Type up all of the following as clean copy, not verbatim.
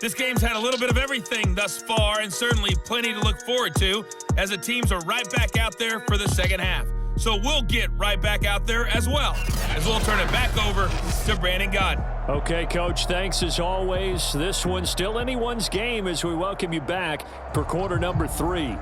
This game's had a little bit of everything thus far, and certainly plenty to look forward to, as the teams are right back out there for the second half. So we'll get right back out there as well, as we'll turn it back over to Brandon Godden. Okay, Coach, thanks as always. This one's still anyone's game as we welcome you back for quarter number 3.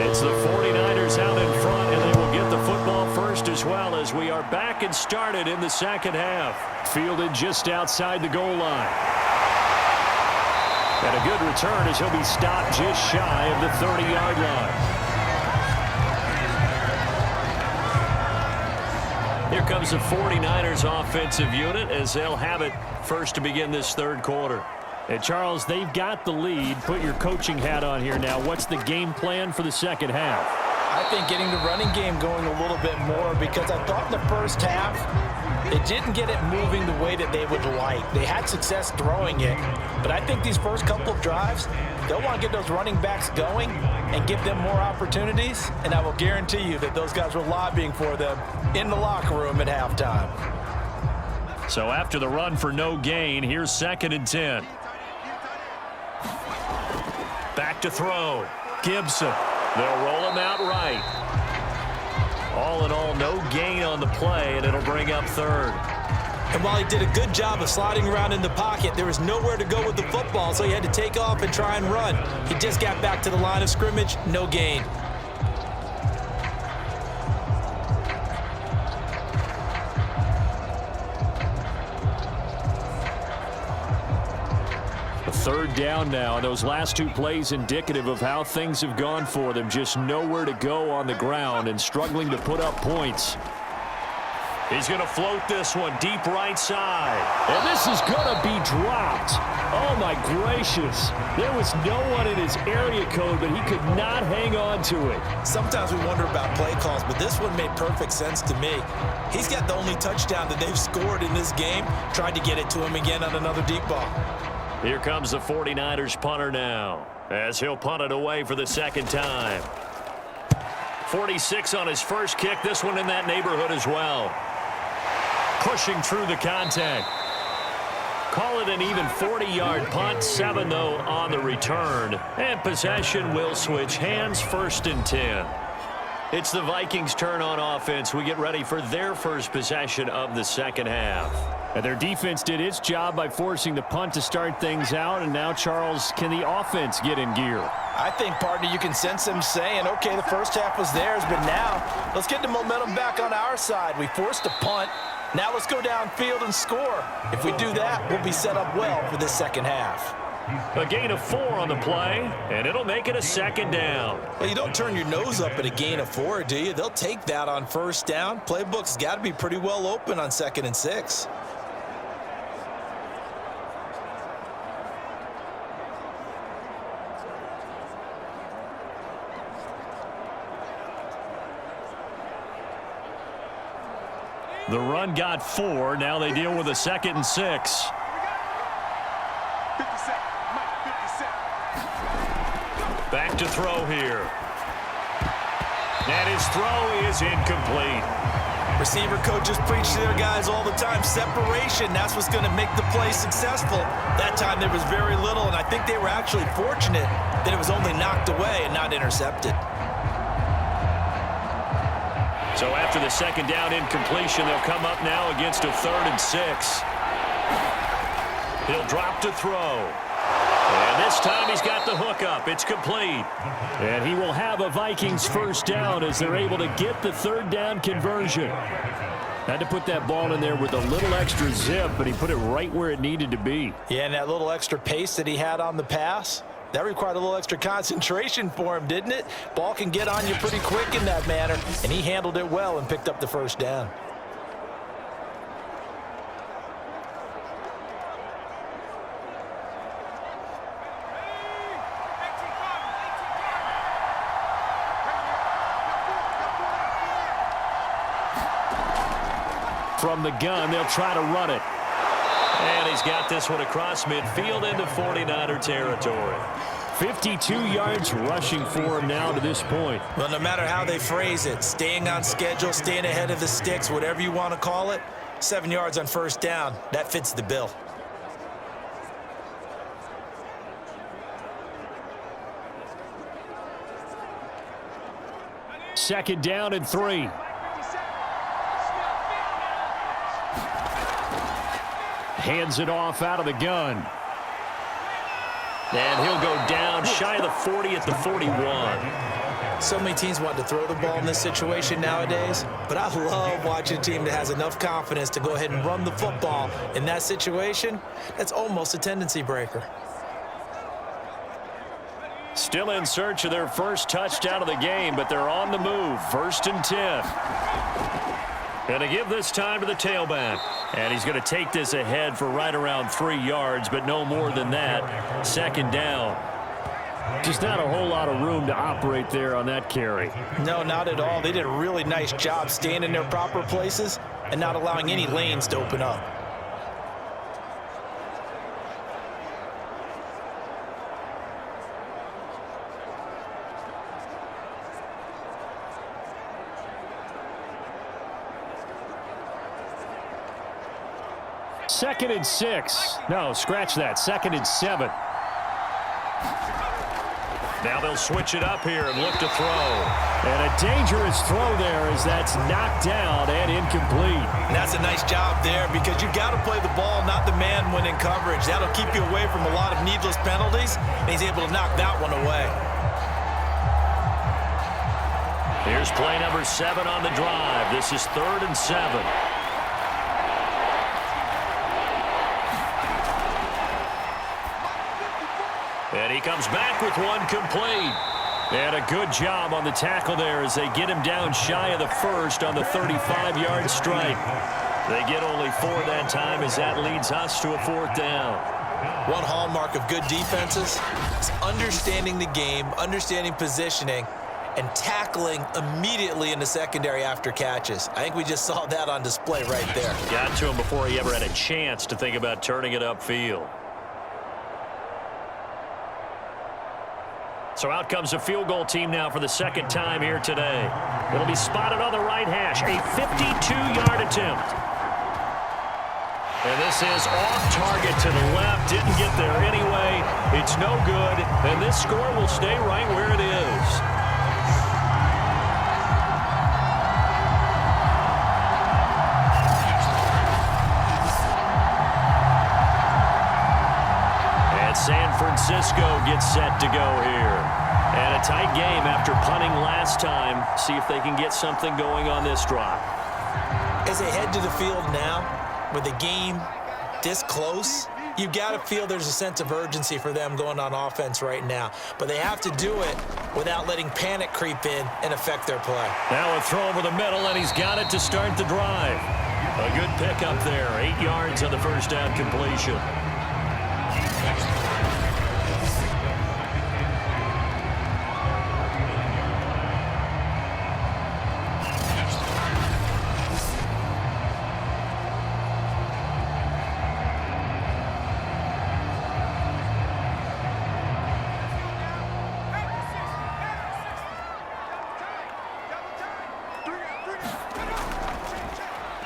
It's the 49ers out in front, and they will get the football first as well as we are back and started in the second half. Fielded just outside the goal line. And a good return as he'll be stopped just shy of the 30-yard line. Here comes the 49ers offensive unit as they'll have it first to begin this third quarter. And Charles, they've got the lead. Put your coaching hat on here now. What's the game plan for the second half? I think getting the running game going a little bit more, because I thought in the first half it didn't get it moving the way that they would like. They had success throwing it, but I think these first couple of drives, they'll want to get those running backs going and give them more opportunities, and I will guarantee you that those guys were lobbying for them in the locker room at halftime. So after the run for no gain, here's 2nd and 10. Back to throw. Gibson. They'll roll him out right. All in all, no gain on the play, and it'll bring up 3rd. And while he did a good job of sliding around in the pocket, there was nowhere to go with the football, so he had to take off and try and run. He just got back to the line of scrimmage, no gain. Third down now. Those last 2 plays indicative of how things have gone for them. Just nowhere to go on the ground and struggling to put up points. He's going to float this one deep right side. And this is going to be dropped. Oh, my gracious. There was no one in his area code, but he could not hang on to it. Sometimes we wonder about play calls, but this one made perfect sense to me. He's got the only touchdown that they've scored in this game. Tried to get it to him again on another deep ball. Here comes the 49ers punter now, as he'll punt it away for the second time. 46 on his first kick, this one in that neighborhood as well. Pushing through the contact. Call it an even 40-yard punt, 7 though on the return. And possession will switch hands, 1st and 10. It's the Vikings' turn on offense. We get ready for their first possession of the second half. And their defense did its job by forcing the punt to start things out. And now, Charles, can the offense get in gear? I think, partner, you can sense them saying, okay, the first half was theirs, but now let's get the momentum back on our side. We forced a punt. Now let's go downfield and score. If we do that, we'll be set up well for this second half. A gain of 4 on the play, and it'll make it a 2nd down. Well, you don't turn your nose up at a gain of 4, do you? They'll take that on 1st down. Playbook's got to be pretty well open on 2nd and 6. The run got 4. Now they deal with a 2nd and 6. Back to throw here. And his throw is incomplete. Receiver coaches preach to their guys all the time. Separation, that's what's going to make the play successful. That time there was very little, and I think they were actually fortunate that it was only knocked away and not intercepted. So after the 2nd down incompletion, they'll come up now against a 3rd and 6. He'll drop to throw. And this time he's got the hook up. It's complete. And he will have a Vikings 1st down as they're able to get the 3rd down conversion. Had to put that ball in there with a little extra zip, but he put it right where it needed to be. Yeah, and that little extra pace that he had on the pass, that required a little extra concentration for him, didn't it? Ball can get on you pretty quick in that manner, and he handled it well and picked up the 1st down. From the gun, they'll try to run it. And he's got this one across midfield into 49er territory. 52 yards rushing for him now to this point. Well, no matter how they phrase it, staying on schedule, staying ahead of the sticks, whatever you want to call it, 7 yards on first down, that fits the bill. Second down and 3. Hands it off out of the gun. And he'll go down shy of the 40 at the 41. So many teams want to throw the ball in this situation nowadays, but I love watching a team that has enough confidence to go ahead and run the football. In that situation, that's almost a tendency breaker. Still in search of their first touchdown of the game, but they're on the move. 1st and 10. Going to give this time to the tailback. And he's going to take this ahead for right around 3 yards, but no more than that. Second down. Just not a whole lot of room to operate there on that carry. No, not at all. They did a really nice job staying in their proper places and not allowing any lanes to open up. Second and 6. No, scratch that. 2nd and 7. Now they'll switch it up here and look to throw. And a dangerous throw there as that's knocked down and incomplete. And that's a nice job there because you've got to play the ball, not the man when in coverage. That'll keep you away from a lot of needless penalties, and he's able to knock that one away. Here's play number 7 on the drive. This is 3rd and 7. And he comes back with one complete. And a good job on the tackle there as they get him down shy of the first on the 35-yard strike. They get only 4 that time as that leads us to a 4th down. One hallmark of good defenses is understanding the game, understanding positioning, and tackling immediately in the secondary after catches. I think we just saw that on display right there. Got to him before he ever had a chance to think about turning it upfield. So out comes a field goal team now for the 2nd time here today. It'll be spotted on the right hash. A 52-yard attempt. And this is off target to the left. Didn't get there anyway. It's no good. And this score will stay right where it is. San Francisco gets set to go here. And a tight game after punting last time. See if they can get something going on this drive. As they head to the field now, with the game this close, you've got to feel there's a sense of urgency for them going on offense right now. But they have to do it without letting panic creep in and affect their play. Now a throw over the middle, and he's got it to start the drive. A good pickup there. 8 yards on the first down completion.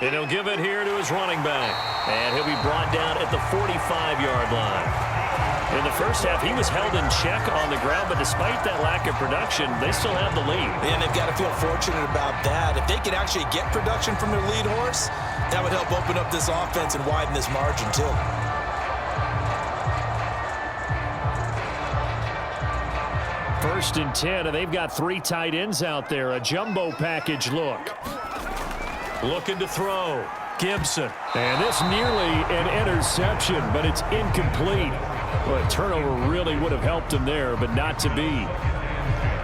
And he'll give it here to his running back. And he'll be brought down at the 45-yard line. In the first half, he was held in check on the ground, but despite that lack of production, they still have the lead. And they've got to feel fortunate about that. If they could actually get production from their lead horse, that would help open up this offense and widen this margin, too. First and 10, and they've got 3 tight ends out there. A jumbo package look. Looking to throw. Gibson. And this nearly an interception, but it's incomplete. Well, a turnover really would have helped him there, but not to be.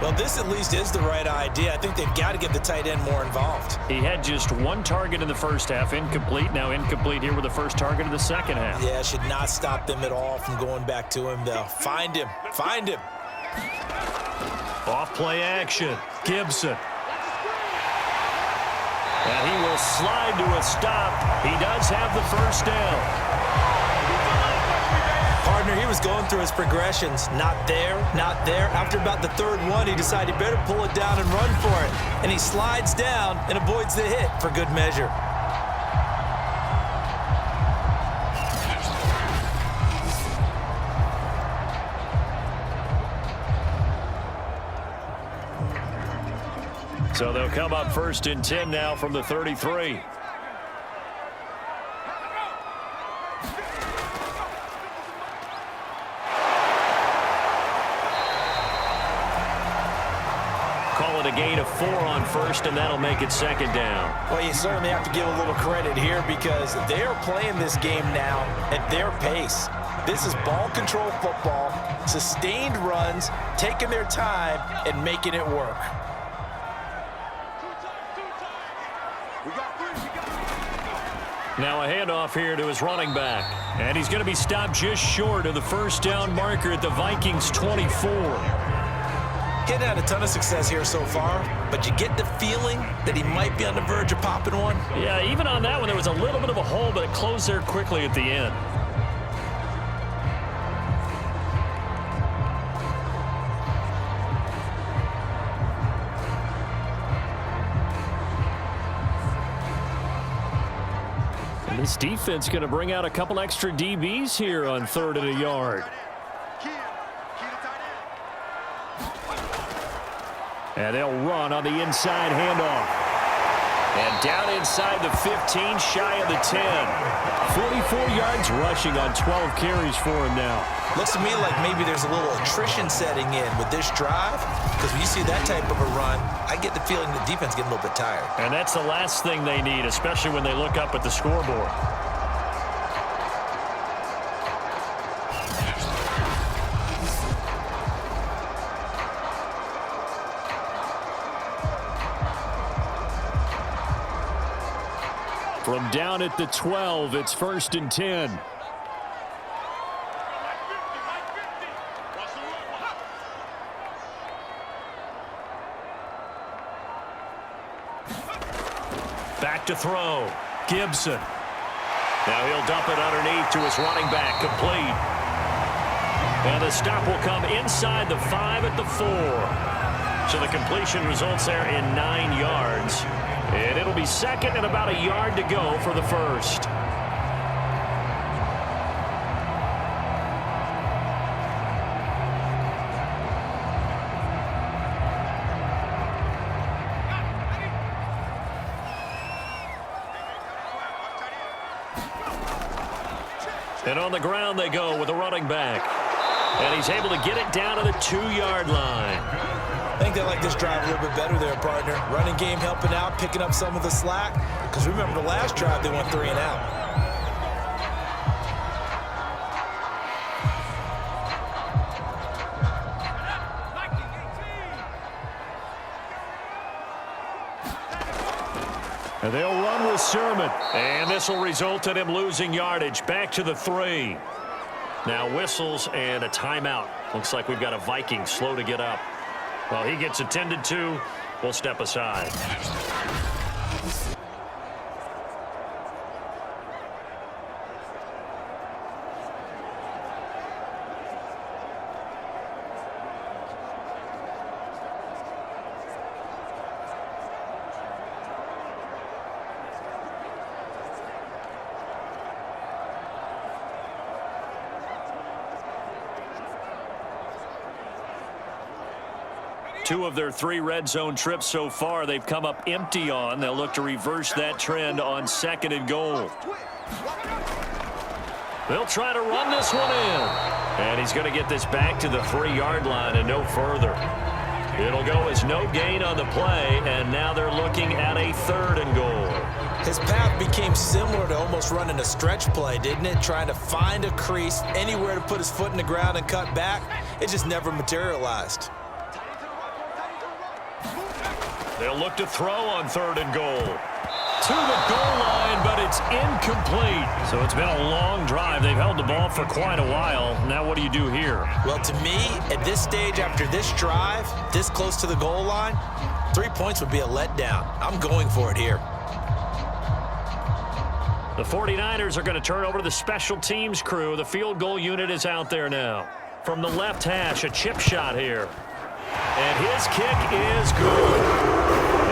Well, this at least is the right idea. I think they've got to get the tight end more involved. He had just 1 target in the first half. Incomplete. Now incomplete here with the first target of the second half. Yeah, it should not stop them at all from going back to him, though. Find him. Find him. Off play action. Gibson. And he will slide to a stop. He does have the first down. Partner, he was going through his progressions. Not there, not there. After about the third one, he decided he better pull it down and run for it. And he slides down and avoids the hit for good measure. So they'll come up 1st and 10 now from the 33. Call it a gain of 4 on 1st, and that'll make it 2nd down. Well, you certainly have to give a little credit here because they're playing this game now at their pace. This is ball control football, sustained runs, taking their time, and making it work. Now a handoff here to his running back. And he's going to be stopped just short of the first down marker at the Vikings 24. Hadn't had a ton of success here so far, but you get the feeling that he might be on the verge of popping one. Yeah, even on that one, there was a little bit of a hole, but it closed there quickly at the end. And this defense going to bring out a couple extra DBs here on 3rd and a yard. And they'll run on the inside handoff. And down inside the 15, shy of the 10. 44 yards rushing on 12 carries for him now. Looks to me like maybe there's a little attrition setting in with this drive, because when you see that type of a run, I get the feeling the defense getting a little bit tired. And that's the last thing they need, especially when they look up at the scoreboard. From down at the 12, it's 1st and 10. Back to throw. Gibson. Now he'll dump it underneath to his running back, complete. And the stop will come inside the 5 at the 4. So the completion results there in 9 yards. And it'll be 2nd and about a yard to go for the 1st. And on the ground they go with the running back. And he's able to get it down to the 2-yard line. I think they like this drive a little bit better there, partner. Running game helping out, picking up some of the slack. Because remember the last drive, they went 3 and out. And they'll run with Sermon. And this will result in him losing yardage. Back to the 3. Now whistles and a timeout. Looks like we've got a Viking slow to get up. Well, he gets attended to. We'll step aside. Two of their 3 red zone trips so far, they've come up empty on. They'll look to reverse that trend on 2nd and goal. They'll try to run this one in. And he's going to get this back to the 3-yard line and no further. It'll go as no gain on the play, and now they're looking at a 3rd and goal. His path became similar to almost running a stretch play, didn't it? Trying to find a crease, anywhere to put his foot in the ground and cut back. It just never materialized. They'll look to throw on 3rd and goal. To the goal line, but it's incomplete. So it's been a long drive. They've held the ball for quite a while. Now what do you do here? Well, to me, at this stage, after this drive, this close to the goal line, 3 points would be a letdown. I'm going for it here. The 49ers are going to turn over to the special teams crew. The field goal unit is out there now. From the left hash, a chip shot here. And his kick is good.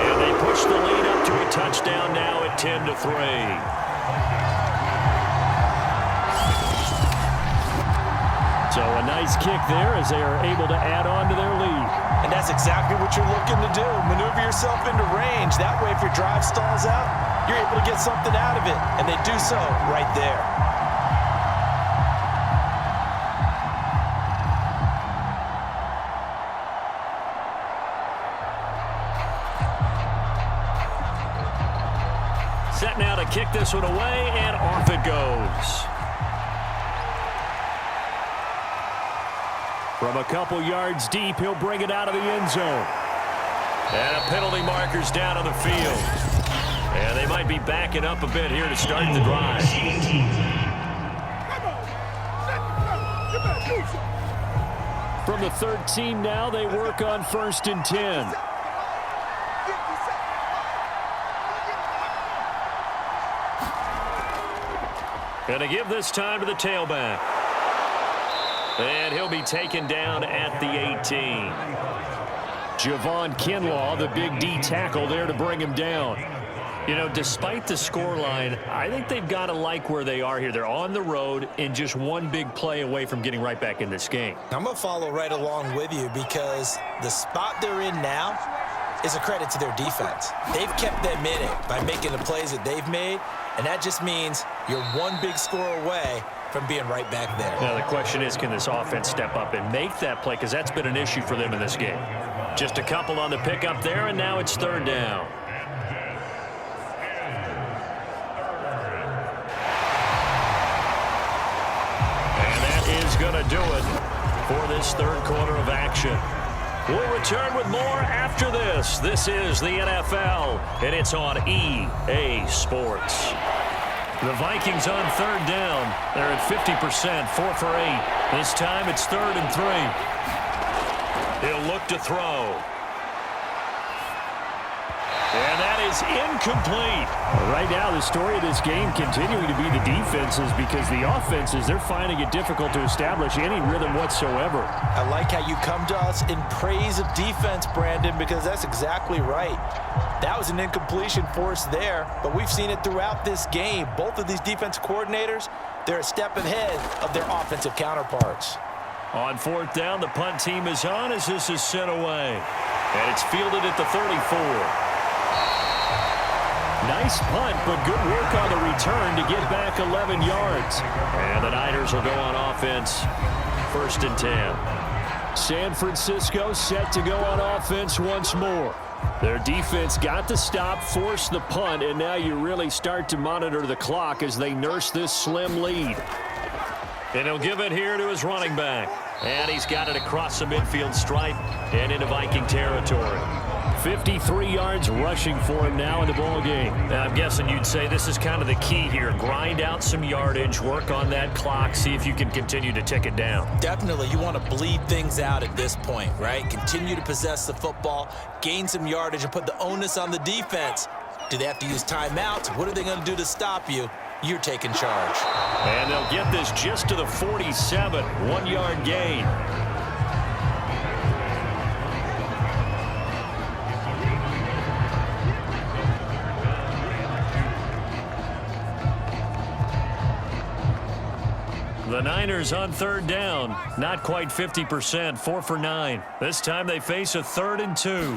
And they push the lead up to a touchdown now at 10-3. So a nice kick there as they are able to add on to their lead. And that's exactly what you're looking to do. Maneuver yourself into range. That way, if your drive stalls out, you're able to get something out of it. And they do so right there. Set now to kick this one away, and off it goes. From a couple yards deep, he'll bring it out of the end zone. And a penalty marker's down on the field. And they might be backing up a bit here to start the drive. From the 13 now, they work on 1st and 10. Going to give this time to the tailback. And he'll be taken down at the 18. Javon Kinlaw, the big D tackle there to bring him down. You know, despite the scoreline, I think they've got to like where they are here. They're on the road and just one big play away from getting right back in this game. I'm going to follow right along with you because the spot they're in now is a credit to their defense. They've kept them in it by making the plays that they've made, and that just means you're one big score away from being right back there. Now, the question is, can this offense step up and make that play? Because that's been an issue for them in this game. Just a couple on the pickup there, and now it's 3rd down. And that is going to do it for this 3rd quarter of action. We'll return with more after this. This is the NFL, and it's on EA Sports. The Vikings on 3rd down. They're at 50%, 4 for 8. This time it's 3rd and 3. He'll look to throw. And that is incomplete. Right now, the story of this game continuing to be the defenses, because the offenses, they're finding it difficult to establish any rhythm whatsoever. I like how you come to us in praise of defense, Brandon, because that's exactly right. That was an incompletion forced there, but we've seen it throughout this game. Both of these defense coordinators, they're a step ahead of their offensive counterparts. On 4th down, the punt team is on as this is sent away. And it's fielded at the 34. Nice punt, but good work on the return to get back 11 yards. And the Niners will go on offense. 1st and 10. San Francisco set to go on offense once more. Their defense got the stop, forced the punt, and now you really start to monitor the clock as they nurse this slim lead. And he'll give it here to his running back. And he's got it across the midfield stripe and into Viking territory. 53 yards rushing for him now in the ball game. Now, I'm guessing you'd say this is kind of the key here. Grind out some yardage, work on that clock, see if you can continue to tick it down. Definitely, you want to bleed things out at this point, right? Continue to possess the football, gain some yardage, and put the onus on the defense. Do they have to use timeouts? What are they going to do to stop you? You're taking charge. And they'll get this just to the 47, 1-yard gain. The Niners on 3rd down. Not quite 50%, 4 for 9. This time they face a 3rd and 2.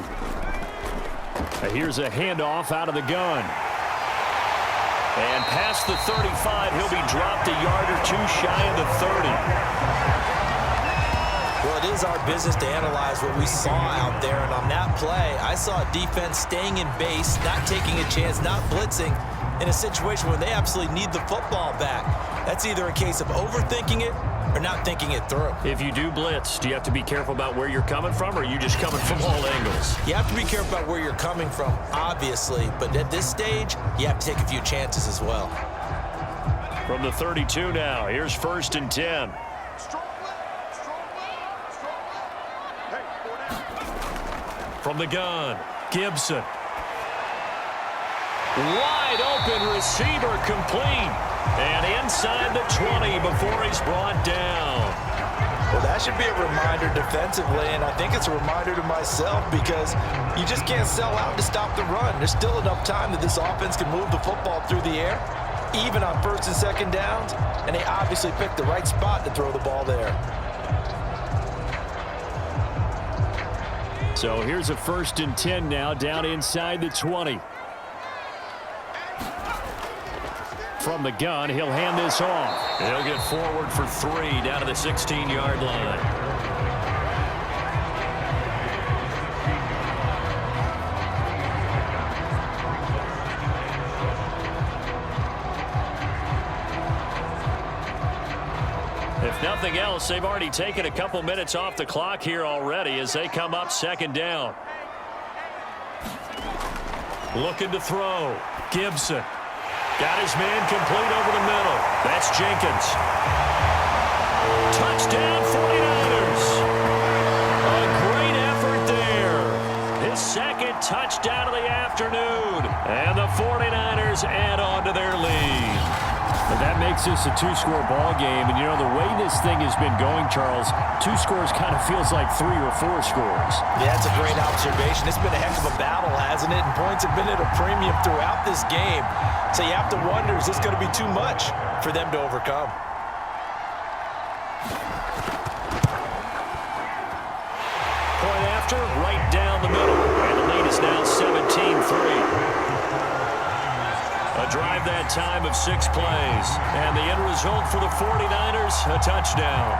Here's a handoff out of the gun. And past the 35, he'll be dropped a yard or two shy of the 30. Well, it is our business to analyze what we saw out there. And on that play, I saw a defense staying in base, not taking a chance, not blitzing, in a situation where they absolutely need the football back. That's either a case of overthinking it or not thinking it through. If you do blitz, do you have to be careful about where you're coming from, or are you just coming from all angles? You have to be careful about where you're coming from, obviously, but at this stage, you have to take a few chances as well. From the 32 now, here's 1st and 10. From the gun, Gibson. Wide open receiver complete. And inside the 20 before he's brought down. Well, that should be a reminder defensively, and I think it's a reminder to myself because you just can't sell out to stop the run. There's still enough time that this offense can move the football through the air, even on first and second downs, and they obviously picked the right spot to throw the ball there. So here's a 1st and 10 now, down inside the 20. From the gun, he'll hand this off. He'll get forward for 3 down to the 16-yard line. If nothing else, they've already taken a couple minutes off the clock here already as they come up 2nd down. Looking to throw. Gibson. Got his man complete over the middle. That's Jenkins. Touchdown 49ers. A great effort there. His 2nd touchdown of the afternoon. And the 49ers add on to their lead. But that makes this a 2-score ball game. And, you know, the way this thing has been going, Charles, 2 scores kind of feels like 3 or 4 scores. Yeah, that's a great observation. It's been a heck of a battle, hasn't it? And points have been at a premium throughout this game. So you have to wonder, is this going to be too much for them to overcome? Point after, right down the middle. And the lead is now 17-3. A drive that time of 6 plays. And the end result for the 49ers, a touchdown.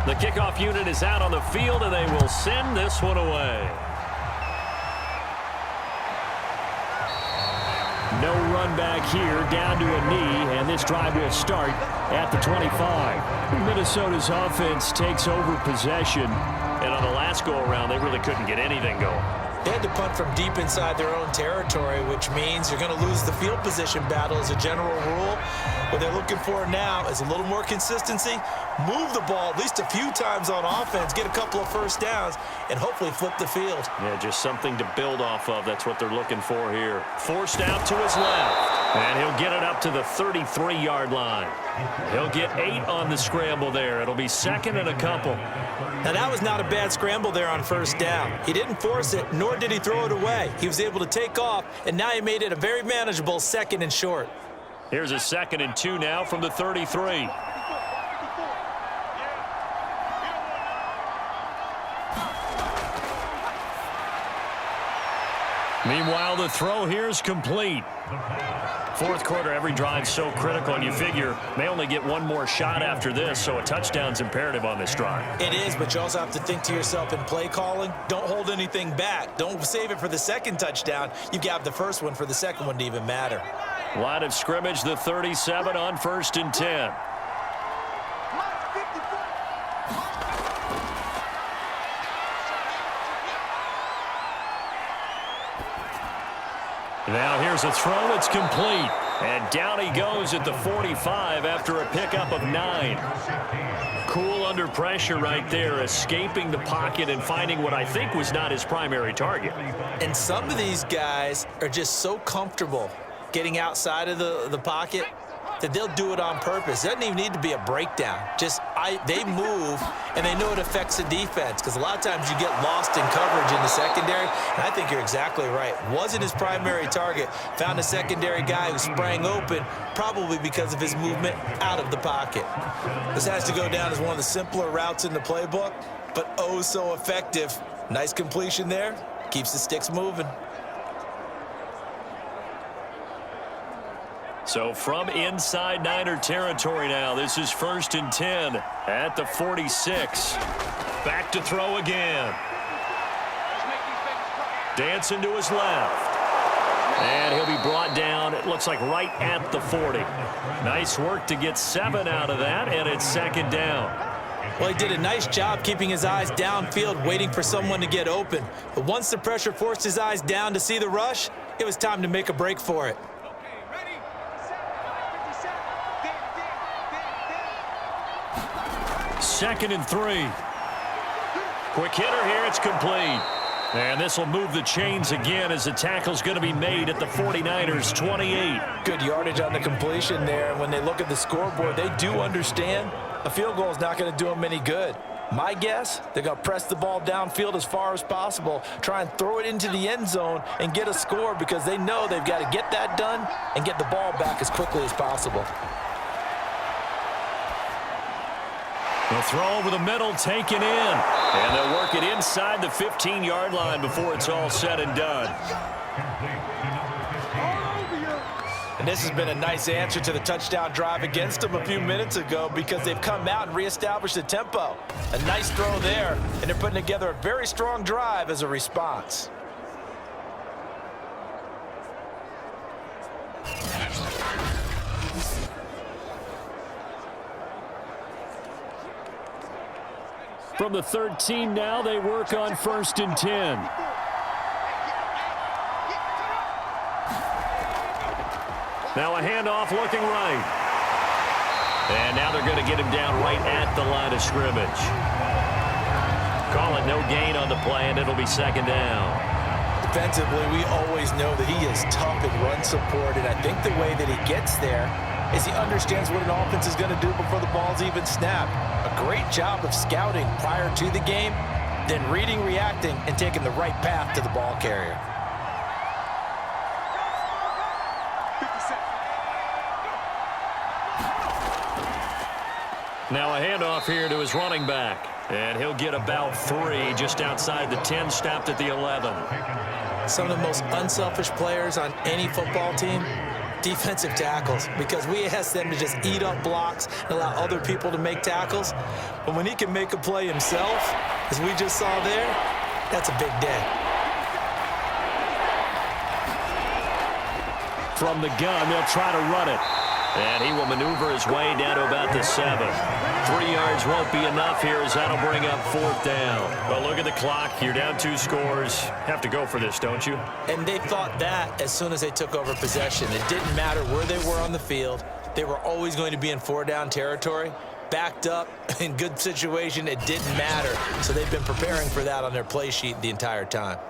The kickoff unit is out on the field, and they will send this one away. No run back here, down to a knee, and this drive will start at the 25. Minnesota's offense takes over possession. And on the last go-around, they really couldn't get anything going. They had to punt from deep inside their own territory, which means you're going to lose the field position battle as a general rule. What they're looking for now is a little more consistency, move the ball at least a few times on offense, get a couple of first downs, and hopefully flip the field. Yeah, just something to build off of. That's what they're looking for here. Forced out to his left, and he'll get it up to the 33-yard line. He'll get 8 on the scramble there. It'll be 2nd and a couple. Now, that was not a bad scramble there on first down. He didn't force it, nor did he throw it away. He was able to take off, and now he made it a very manageable 2nd and short. Here's a 2nd and 2 now from the 33. Meanwhile, the throw here is complete. 4th quarter, every drive so critical, and you figure may only get one more shot after this, so a touchdown's imperative on this drive. It is, but you also have to think to yourself in play calling, don't hold anything back. Don't save it for the 2nd touchdown. You've got the first one for the 2nd one to even matter. Line of scrimmage, the 37 on 1st and 10. Now here's a throw. It's complete. And down he goes at the 45 after a pickup of 9. Cool under pressure right there, escaping the pocket and finding what I think was not his primary target. And some of these guys are just so comfortable getting outside of the pocket that they'll do it on purpose. It doesn't even need to be a breakdown. They move, and they know it affects the defense because a lot of times you get lost in coverage in the secondary, and I think you're exactly right. Wasn't his primary target. Found a secondary guy who sprang open, probably because of his movement out of the pocket. This has to go down as one of the simpler routes in the playbook, but oh so effective. Nice completion there. Keeps the sticks moving. So from inside Niner territory now, this is 1st and 10 at the 46. Back to throw again. Dancing to his left. And he'll be brought down, it looks like right at the 40. Nice work to get 7 out of that, and it's second down. Well, he did a nice job keeping his eyes downfield, waiting for someone to get open. But once the pressure forced his eyes down to see the rush, it was time to make a break for it. Second and 3. Quick hitter here, it's complete. And this will move the chains again as the tackle's going to be made at the 49ers' 28. Good yardage on the completion there. And when they look at the scoreboard, they do understand a field goal is not going to do them any good. My guess, they're going to press the ball downfield as far as possible, try and throw it into the end zone and get a score because they know they've got to get that done and get the ball back as quickly as possible. They'll throw over the middle, taken in. And they'll work it inside the 15-yard line before it's all said and done. And this has been a nice answer to the touchdown drive against them a few minutes ago because they've come out and reestablished the tempo. A nice throw there, and they're putting together a very strong drive as a response. From the 13 now, they work on 1st and 10. Now a handoff looking right. And now they're going to get him down right at the line of scrimmage. Call it no gain on the play, and it'll be second down. Defensively, we always know that he is tough in run support, and I think the way that he gets there is he understands what an offense is going to do before the ball's even snapped. A great job of scouting prior to the game, then reading, reacting, and taking the right path to the ball carrier. Now a handoff here to his running back. And he'll get about 3 just outside the 10, stopped at the 11. Some of the most unselfish players on any football team, defensive tackles, because we ask them to just eat up blocks and allow other people to make tackles. But when he can make a play himself, as we just saw there, that's a big day. From the gun, they'll try to run it. And he will maneuver his way down to about the 7. 3 yards won't be enough here as that'll bring up 4th down. But look at the clock. You're down 2 scores. Have to go for this, don't you? And they thought that as soon as they took over possession. It didn't matter where they were on the field. They were always going to be in 4-down territory. Backed up, in good situation, it didn't matter. So they've been preparing for that on their play sheet the entire time.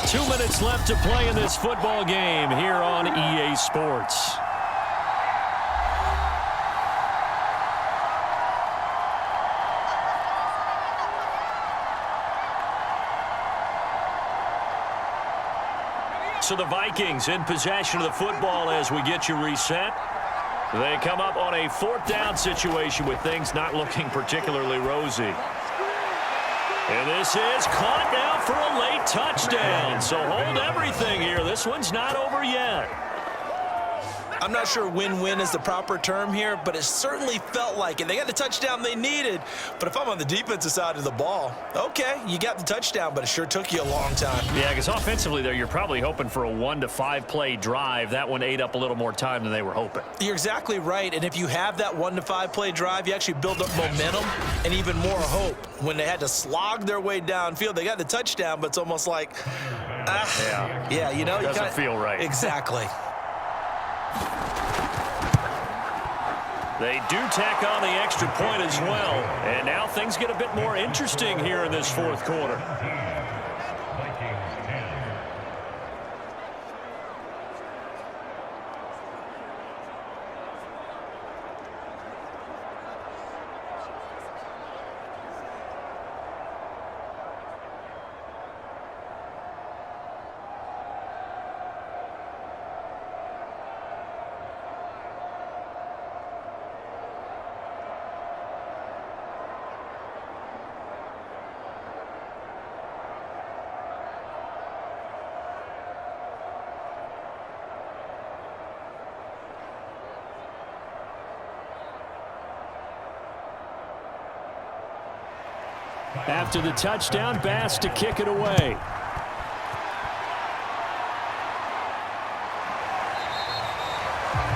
Two minutes left to play in this football game here on EA Sports. So the Vikings in possession of the football as we get you reset. They come up on a 4th down situation with things not looking particularly rosy. And this is caught now for a late touchdown. So hold everything here. This one's not over yet. I'm not sure win-win is the proper term here, but it certainly felt like it. They got the touchdown they needed, but if I'm on the defensive side of the ball, okay, you got the touchdown, but it sure took you a long time. Yeah, because offensively there, you're probably hoping for a 1 to 5 play drive. That one ate up a little more time than they were hoping. You're exactly right, and if you have that 1 to 5 play drive, you actually build up momentum and even more hope. When they had to slog their way downfield, they got the touchdown, but it's almost like, yeah, you know. Doesn't feel right. Exactly. They do tack on the extra point as well. And now things get a bit more interesting here in this 4th quarter. After the touchdown, Bass to kick it away.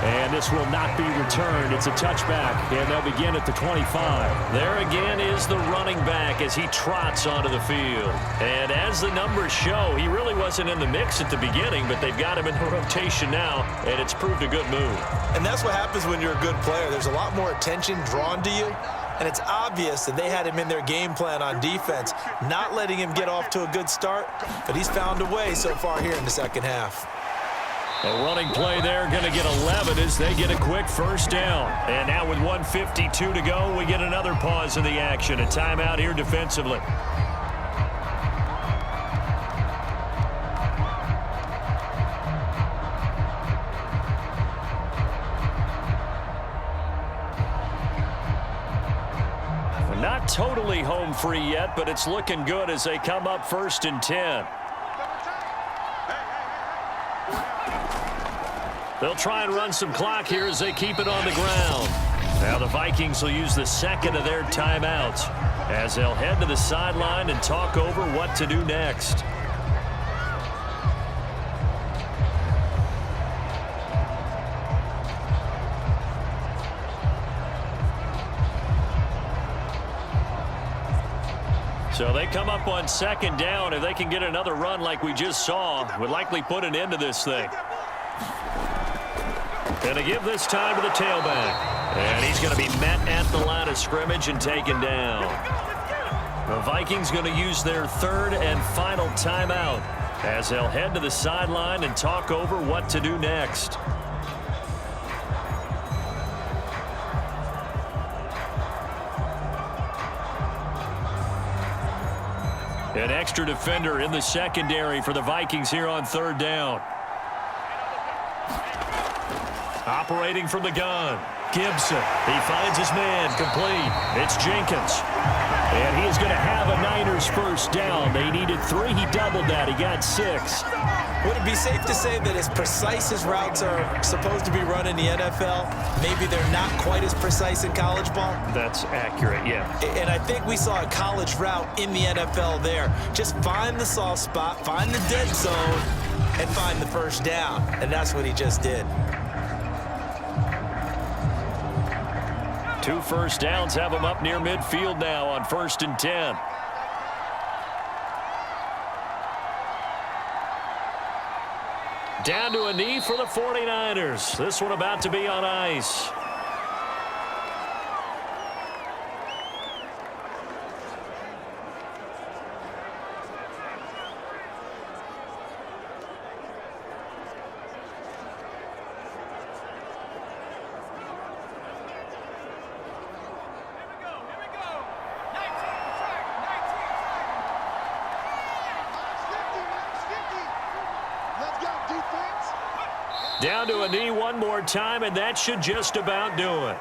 And this will not be returned. It's a touchback, and they'll begin at the 25. There again is the running back as he trots onto the field. And as the numbers show, he really wasn't in the mix at the beginning, but they've got him in the rotation now, and it's proved a good move. And that's what happens when you're a good player. There's a lot more attention drawn to you, and it's obvious that they had him in their game plan on defense, not letting him get off to a good start, but he's found a way so far here in the second half. A running play there, going to get 11 as they get a quick first down. And now with 1:52 to go, we get another pause in the action. A timeout here defensively. Not totally home free yet, but it's looking good as they come up 1st and 10. They'll try and run some clock here as they keep it on the ground. Now the Vikings will use the second of their timeouts as they'll head to the sideline and talk over what to do next. So they come up on 2nd down. If they can get another run like we just saw, would likely put an end to this thing. Going to give this time to the tailback. And he's going to be met at the line of scrimmage and taken down. The Vikings going to use their 3rd and final timeout as they'll head to the sideline and talk over what to do next. An extra defender in the secondary for the Vikings here on 3rd down. Operating from the gun, Gibson. He finds his man, complete. It's Jenkins. And he is going to have a Niners first down. They needed 3. He doubled that. He got 6. Would it be safe to say that as precise as routes are supposed to be run in the NFL, maybe they're not quite as precise in college ball? That's accurate, yeah. And I think we saw a college route in the NFL there. Just find the soft spot, find the dead zone, and find the first down. And that's what he just did. 2 first downs have him up near midfield now on 1st and 10. Down to a knee for the 49ers. This one about to be on ice. Down to a knee one more time, and that should just about do it.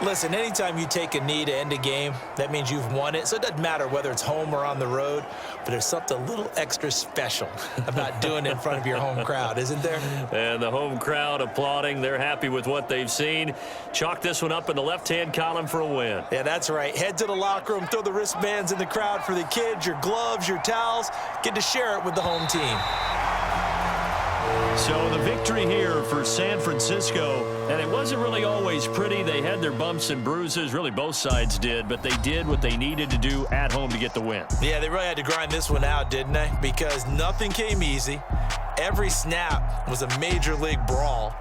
Listen, anytime you take a knee to end a game, that means you've won it. So it doesn't matter whether it's home or on the road, but there's something a little extra special about doing it in front of your home crowd, isn't there? And the home crowd applauding. They're happy with what they've seen. Chalk this one up in the left-hand column for a win. Yeah, that's right. Head to the locker room, throw the wristbands in the crowd for the kids, your gloves, your towels. Get to share it with the home team. So the victory here for San Francisco, and it wasn't really always pretty. They had their bumps and bruises. Really, both sides did, but they did what they needed to do at home to get the win. Yeah, they really had to grind this one out, didn't they? Because nothing came easy. Every snap was a major league brawl.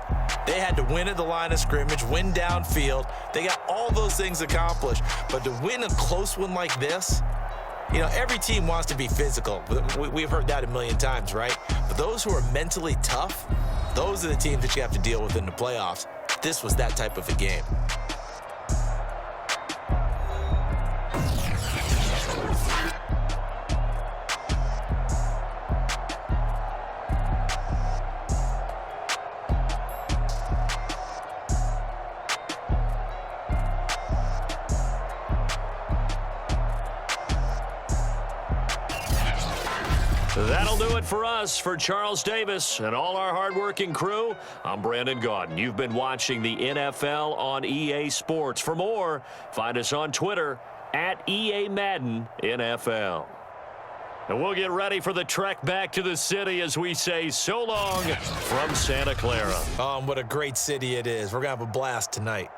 They had to win at the line of scrimmage, win downfield. They got all those things accomplished. But to win a close one like this, you know, every team wants to be physical. We've heard that a million times, right? But those who are mentally tough, those are the teams that you have to deal with in the playoffs. This was that type of a game. That'll do it for us. For Charles Davis and all our hardworking crew, I'm Brandon Gaudin. You've been watching the NFL on EA Sports. For more, find us on Twitter at EA Madden NFL. And we'll get ready for the trek back to the city as we say so long from Santa Clara. What a great city it is. We're going to have a blast tonight.